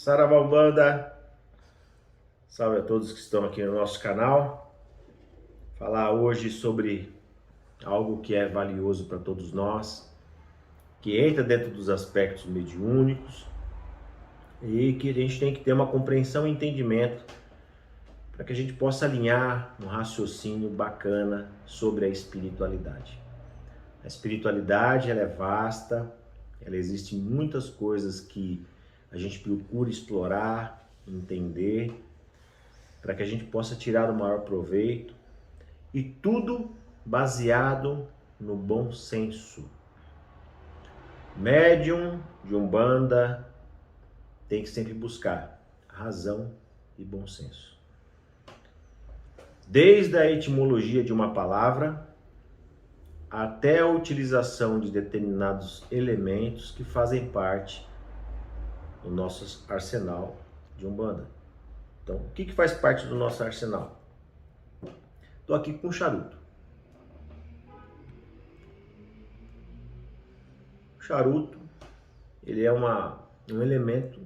Saravá Umbanda, salve a todos que estão aqui no nosso canal. Falar hoje sobre algo que é valioso para todos nós, que entra dentro dos aspectos mediúnicos e que a gente tem que ter uma compreensão e entendimento para que a gente possa alinhar um raciocínio bacana sobre a espiritualidade. A espiritualidade ela é vasta, ela existe muitas coisas que a gente procura explorar, entender, para que a gente possa tirar o maior proveito, e tudo baseado no bom senso. Médium de Umbanda tem que sempre buscar razão e bom senso. Desde a etimologia de uma palavra até a utilização de determinados elementos que fazem parte do nosso arsenal de Umbanda. Então, o que faz parte do nosso arsenal? Estou aqui com um charuto. O charuto, ele é um elemento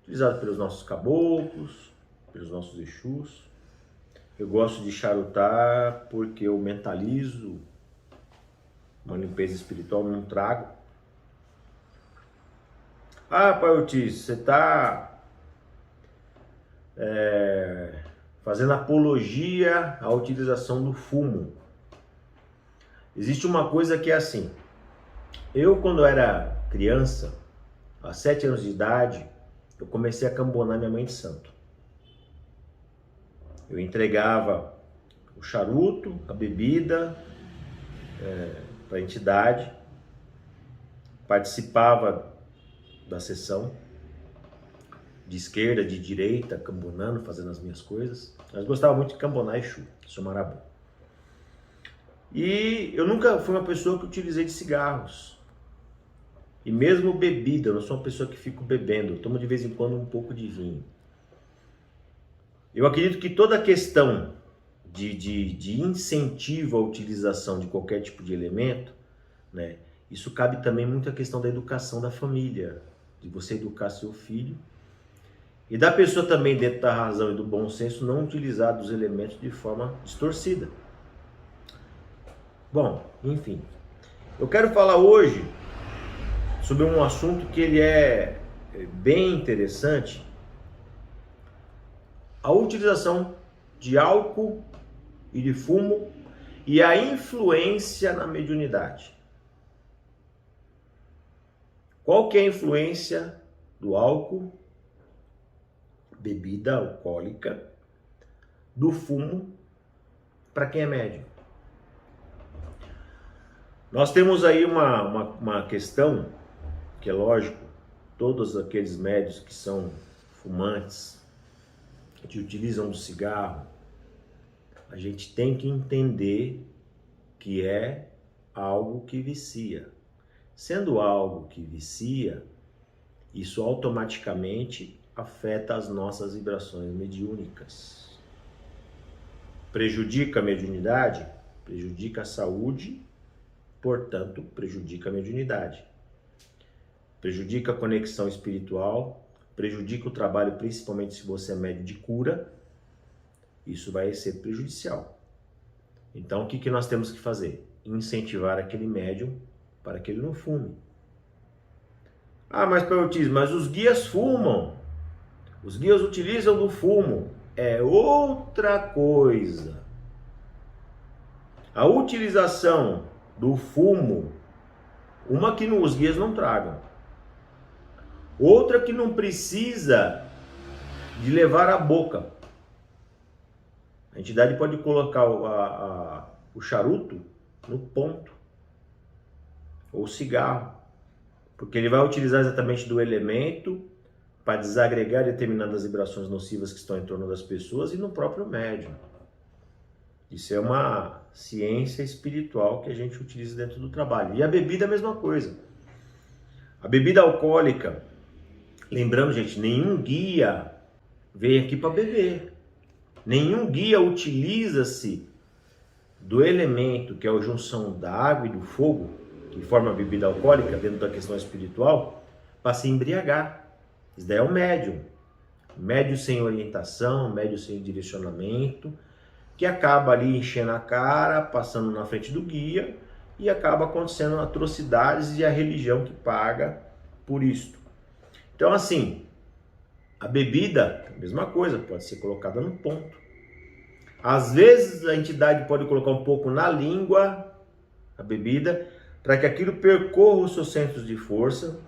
utilizado pelos nossos caboclos, pelos nossos exus. Eu gosto de charutar porque eu mentalizo uma limpeza espiritual num trago. Ah, Pai Ortiz, você está fazendo apologia à utilização do fumo. Existe uma coisa que é assim. Eu, quando era criança, aos 7 anos de idade, eu comecei a cambonar minha mãe de santo. Eu entregava o charuto, a bebida para a entidade, participava da sessão, de esquerda, de direita, cambonando, fazendo as minhas coisas. Mas gostava muito de cambonar Exu, sou marabô. E eu nunca fui uma pessoa que utilizei de cigarros. E mesmo bebida, eu não sou uma pessoa que fico bebendo, eu tomo de vez em quando um pouco de vinho. Eu acredito que toda a questão de incentivo à utilização de qualquer tipo de elemento, né, isso cabe também muito à questão da educação da família, de você educar seu filho, e da pessoa também, dentro da razão e do bom senso, não utilizar dos elementos de forma distorcida. Bom, enfim, eu quero falar hoje sobre um assunto que ele é bem interessante, a utilização de álcool e de fumo e a influência na mediunidade. Qual que é a influência do álcool, bebida alcoólica, do fumo para quem é médium? Nós temos aí uma questão que é lógico, todos aqueles médiuns que são fumantes, que utilizam o cigarro, a gente tem que entender que é algo que vicia. Sendo algo que vicia, isso automaticamente afeta as nossas vibrações mediúnicas. Prejudica a mediunidade, prejudica a saúde, portanto, prejudica a mediunidade. Prejudica a conexão espiritual, prejudica o trabalho, principalmente se você é médium de cura, isso vai ser prejudicial. Então, o que nós temos que fazer? Incentivar aquele médium para que ele não fume. Ah, mas Pai Ortiz, mas os guias fumam. Os guias utilizam do fumo. É outra coisa. A utilização do fumo, uma que os guias não tragam. Outra que não precisa de levar à boca. A entidade pode colocar o charuto no ponto, ou cigarro, porque ele vai utilizar exatamente do elemento para desagregar determinadas vibrações nocivas que estão em torno das pessoas e no próprio médium. Isso é uma ciência espiritual que a gente utiliza dentro do trabalho. E a bebida é a mesma coisa. A bebida alcoólica, lembrando, gente, nenhum guia veio aqui para beber. Nenhum guia utiliza-se do elemento que é a junção da água e do fogo, que forma a bebida alcoólica dentro da questão espiritual, para se embriagar. Isso daí é um médium. Médium sem orientação, médium sem direcionamento, que acaba ali enchendo a cara, passando na frente do guia e acaba acontecendo atrocidades e a religião que paga por isto. Então assim, a bebida, a mesma coisa, pode ser colocada no ponto. Às vezes a entidade pode colocar um pouco na língua, a bebida, para que aquilo percorra os seus centros de força,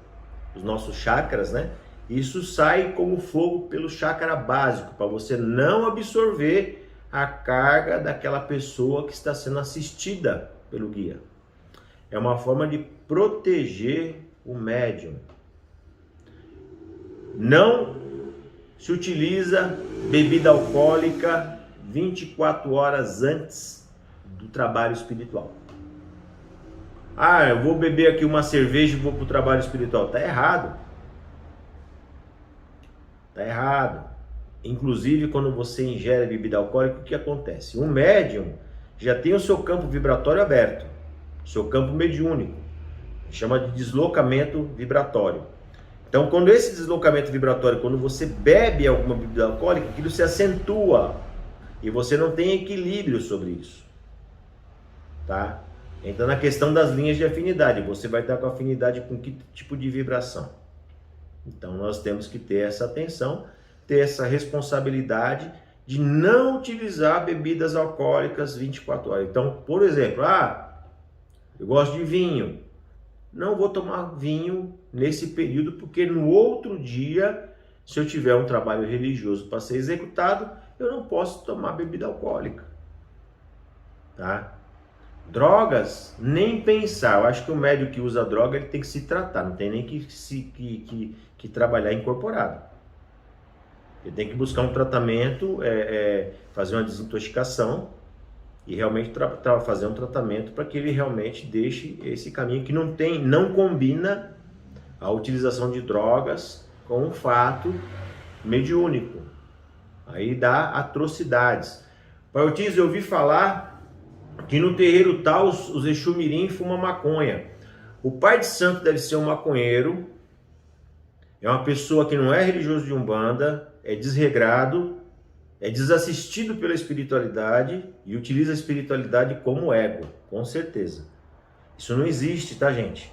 os nossos chakras, né? Isso sai como fogo pelo chakra básico, para você não absorver a carga daquela pessoa que está sendo assistida pelo guia. É uma forma de proteger o médium. Não se utiliza bebida alcoólica 24 horas antes do trabalho espiritual. Ah, eu vou beber aqui uma cerveja e vou para o trabalho espiritual. Tá errado. Tá errado. Inclusive, quando você ingere bebida alcoólica, o que acontece? O médium já tem o seu campo vibratório aberto, seu campo mediúnico, chama de deslocamento vibratório. Então, quando esse deslocamento vibratório, quando você bebe alguma bebida alcoólica, aquilo se acentua e você não tem equilíbrio sobre isso, tá? Então, na questão das linhas de afinidade, você vai estar com afinidade com que tipo de vibração? Então, nós temos que ter essa atenção, ter essa responsabilidade de não utilizar bebidas alcoólicas 24 horas. Então, por exemplo, eu gosto de vinho. Não vou tomar vinho nesse período, porque no outro dia, se eu tiver um trabalho religioso para ser executado, eu não posso tomar bebida alcoólica. Tá? Drogas, nem pensar. Eu acho que o médium que usa droga, ele tem que se tratar, não tem nem que trabalhar incorporado. Ele tem que buscar um tratamento, fazer uma desintoxicação e realmente fazer um tratamento para que ele realmente deixe esse caminho que não combina a utilização de drogas com um fato mediúnico. Aí dá atrocidades. Pai Ortiz, eu ouvi falar que no terreiro tal os Exu Mirim fumam maconha. O pai de santo deve ser um maconheiro, é uma pessoa que não é religioso de Umbanda, é desregrado, é desassistido pela espiritualidade e utiliza a espiritualidade como ego, com certeza. Isso não existe, tá, gente?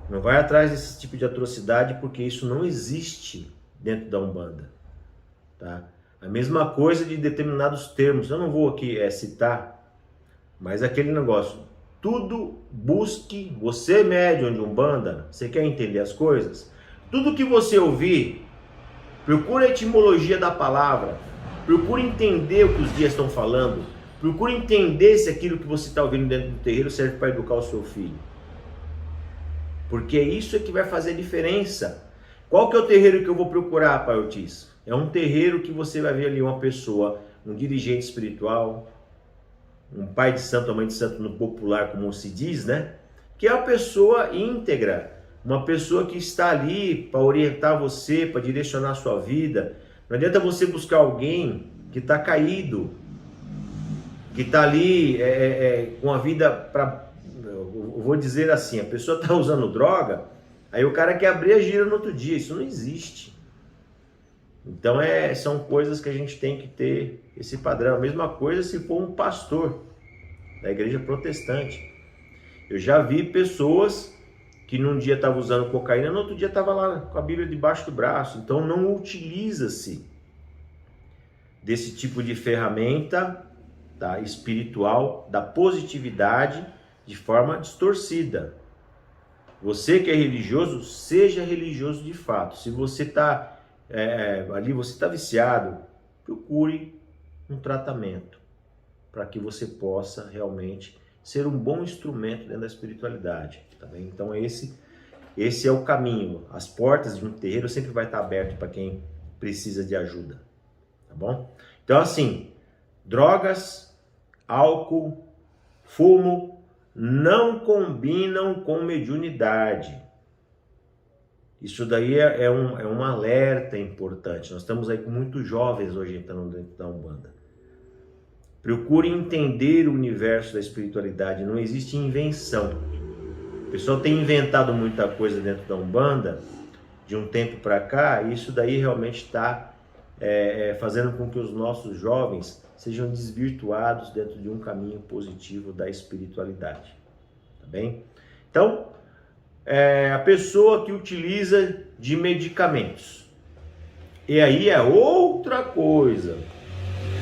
Não vai atrás desse tipo de atrocidade, porque isso não existe dentro da Umbanda, tá? A mesma coisa de determinados termos, eu não vou aqui citar, mas aquele negócio, tudo busque, você médium de Umbanda, você quer entender as coisas? Tudo que você ouvir, procura a etimologia da palavra, procura entender o que os guias estão falando, procura entender se aquilo que você está ouvindo dentro do terreiro serve para educar o seu filho. Porque isso é que vai fazer diferença. Qual que é o terreiro que eu vou procurar, Pai Ortiz? É um terreiro que você vai ver ali uma pessoa, um dirigente espiritual, um pai de santo, uma mãe de santo no popular, como se diz, né? Que é uma pessoa íntegra, uma pessoa que está ali para orientar você, para direcionar a sua vida. Não adianta você buscar alguém que está caído, que está ali com a vida para... Eu vou dizer assim, a pessoa está usando droga, aí o cara quer abrir a gira no outro dia. Isso não existe. Então são coisas que a gente tem que ter esse padrão. A mesma coisa se for um pastor da igreja protestante. Eu já vi pessoas que num dia estavam usando cocaína, no outro dia estava lá com a Bíblia debaixo do braço. Então não utiliza-se desse tipo de ferramenta, tá, espiritual, da positividade, de forma distorcida. Você que é religioso, seja religioso de fato. Se você está ali, você está viciado, procure um tratamento para que você possa realmente ser um bom instrumento dentro da espiritualidade, tá bem? Então esse é o caminho. As portas de um terreiro sempre vai estar abertas para quem precisa de ajuda, tá bom? Então assim, drogas, álcool, fumo não combinam com mediunidade. Isso daí é um alerta importante. Nós estamos aí com muitos jovens hoje entrando dentro da Umbanda. Procure entender o universo da espiritualidade. Não existe invenção. O pessoal tem inventado muita coisa dentro da Umbanda de um tempo para cá, isso daí realmente está fazendo com que os nossos jovens sejam desvirtuados dentro de um caminho positivo da espiritualidade, tá bem? Então, a pessoa que utiliza de medicamentos, e aí é outra coisa.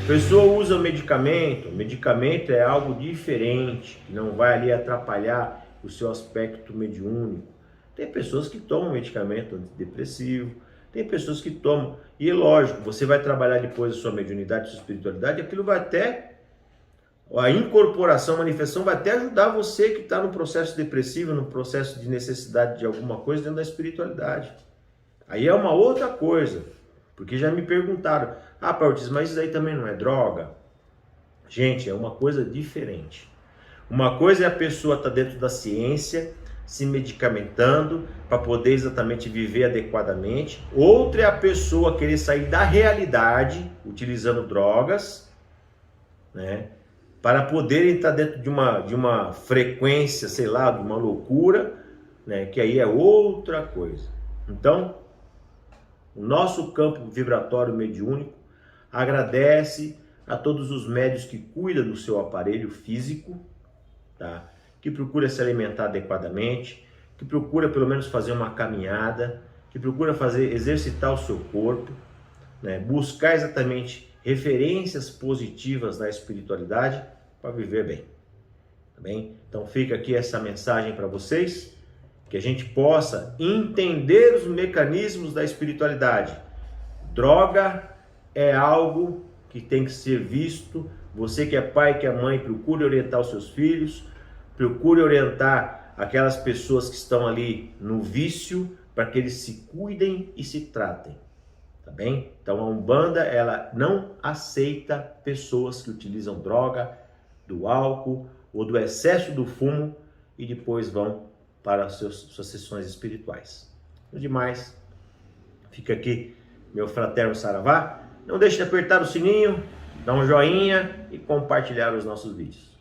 A pessoa usa medicamento é algo diferente, que não vai ali atrapalhar o seu aspecto mediúnico. Tem pessoas que tomam medicamento antidepressivo, tem pessoas que tomam, e é lógico, você vai trabalhar depois a sua mediunidade, a sua espiritualidade, aquilo vai até, a incorporação, a manifestação vai até ajudar você que está no processo depressivo, no processo de necessidade de alguma coisa dentro da espiritualidade. Aí é uma outra coisa, porque já me perguntaram, Pai Ortiz, mas isso aí também não é droga? Gente, é uma coisa diferente. Uma coisa é a pessoa estar dentro da ciência, se medicamentando para poder exatamente viver adequadamente. Outra é a pessoa querer sair da realidade utilizando drogas, né, para poder entrar dentro de uma frequência, sei lá, de uma loucura, né, que aí é outra coisa. Então, o nosso campo vibratório mediúnico agradece a todos os médios que cuidam do seu aparelho físico, tá? Que procura se alimentar adequadamente, que procura pelo menos fazer uma caminhada, que procura exercitar o seu corpo, né? Buscar exatamente referências positivas da espiritualidade para viver bem, tá bem? Então fica aqui essa mensagem para vocês, que a gente possa entender os mecanismos da espiritualidade. Droga é algo que tem que ser visto. Você que é pai, que é mãe, procure orientar os seus filhos, procure orientar aquelas pessoas que estão ali no vício, para que eles se cuidem e se tratem, tá bem? Então a Umbanda, ela não aceita pessoas que utilizam droga, do álcool ou do excesso do fumo e depois vão para as suas sessões espirituais. No demais, fica aqui meu fraterno saravá. Não deixe de apertar o sininho, dar um joinha e compartilhar os nossos vídeos.